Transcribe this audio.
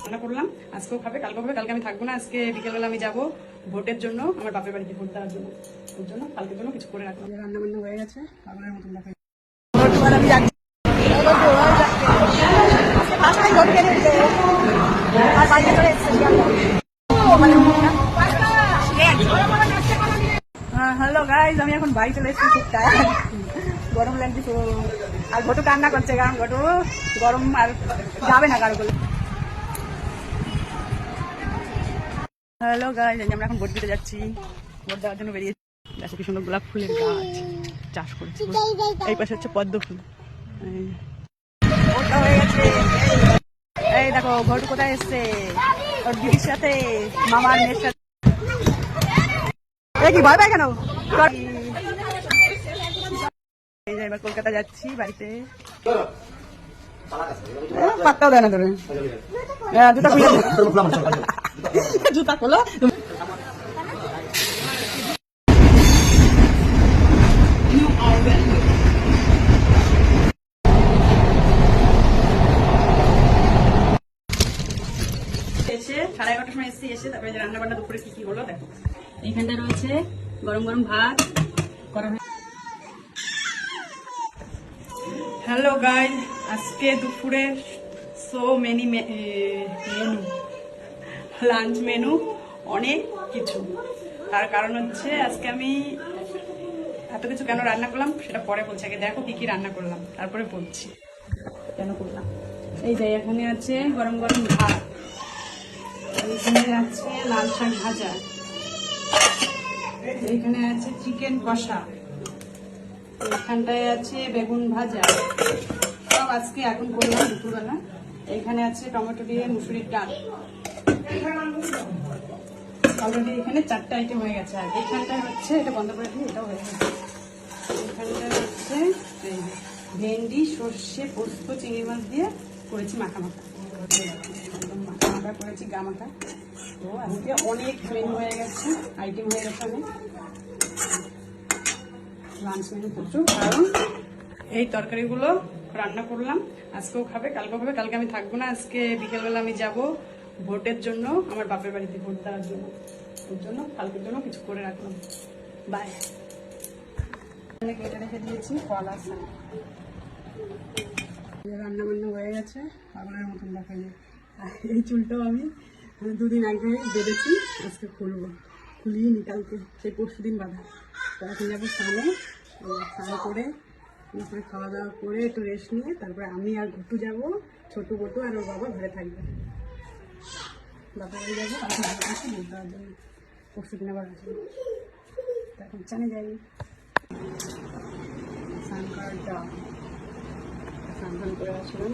রান্না করলাম, আজকেও খাবে, কালকেও খাবে। কালকে আমি থাকবো না, আজকে বিকেলবেলা আমি যাবো ভোটের জন্য, আমার বাপের বাড়িতে ভোট দেওয়ার জন্য। ওর জন্য কালকের জন্য কিছু করে রাখলাম। রান্না বান্না হয়ে গেছে, পাগলের মতন দেখা আমি যাচ্ছি। হ্যালো গাইজ, আমি এখন বাড়ি চলে এসেছি, খুব টায়ার্ড, গরম লাগছে তো। আর ঘটু কান্না করছে, কারণ ঘটু গরম আর যাবে না কারো বলে। হ্যালো গাইজ, আমরা এখন ভোট দিতে যাচ্ছি, ভোট দেওয়ার জন্য বেরিয়েছি। দেখো কি সুন্দর গোলাপ ফুলের গাছ চাষ করেছি, এই পাশে হচ্ছে পদ্ম ফুল। ভোটটা হয়ে গেছে, এই দেখো ঘটু কোথায় এসছে, ওর দিদির সাথে, মামার মেয়ের সাথে। কি ভয় পায় কেন? এই যে এবার কলকাতা যাচ্ছি বাড়িতে। পাত্তাও দেয় না ধরে, জুতা খুলে জুতা খোলো। এসে 11:30টার সময় এসে তারপরে রান্না বান্না দুপুরে কি কি হলো দেখো। এইখানটা রয়েছে গরম গরম ভাত করা হয়েছে। হ্যালো গাইজ, আজকে দুপুরে so many menu, lunch menu অনেক কিছু। তার কারণ হচ্ছে আজকে আমি এত কিছু কেন রান্না করলাম সেটা পরে বলছি, আগে দেখো কি কি রান্না করলাম তারপরে বলছি কেন করলাম। এই যে এখানে আছে গরম গরম ভাত, এইখানে আছে লাল শাক ভাজা, এইখানে আছে চিকেন কষা, এখানটায় আছে বেগুন ভাজা, সব আজকে এখন করলাম দুপুরবেলা। এইখানে আছে টমেটো দিয়ে মুসুরির ডাল। অলরেডি এখানে 4টা আইটেম হয়ে গেছে। আর এইখানটায় হচ্ছে, এটা বন্ধ করে দিই, এটাও হয়ে গেছে। এখানটায় হচ্ছে ভেন্ডি সর্ষে পোস্ত চিংড়ি মাছ দিয়ে করেছি মাখা মাখা, একদম মাখা মাখা করেছি, গা মাখা। তো আজকে অনেক মেনু হয়ে গেছে, আইটেম হয়ে গেছে অনেক, লাঞ্চ মেনু প্রচুর। কারণ এই তরকারিগুলো রান্না করলাম, আজকেও খাবে, কালকেও খাবে। কালকে আমি থাকবো না, আজকে বিকেলবেলা আমি যাব ভোটের জন্য, আমার বাপের বাড়িতে ভোট দেওয়ার জন্য। ওর জন্য কালকের জন্য কিছু করে রাখলাম। বাই। কেটে রেখে দিয়েছি ফল আছে, রান্না বান্না হয়ে গেছে, পাগলের মতন দেখা যায়। এই চুলটাও আমি 2 দিন আগে বেঁধেছি, আজকে খুলবো, খুলিয়ে নি, কালকে সেই পরশু দিন বাঁধা। তো এখন যাবো স্নানে, স্নান করে খাওয়া দাওয়া করে একটু রেস্ট নিয়ে তারপরে আমি আর ঘুটু যাবো, ছোটু বটু আর ওর বাবা ঘরে থাকবে। বাপা বাড়ি যাবো, কালকে ভালো আছে ভোট দেওয়ার জন্য, পরশু দিন আবার আসবো। এখন চানে যাই, স্নান করাটা স্নান করে আসলাম।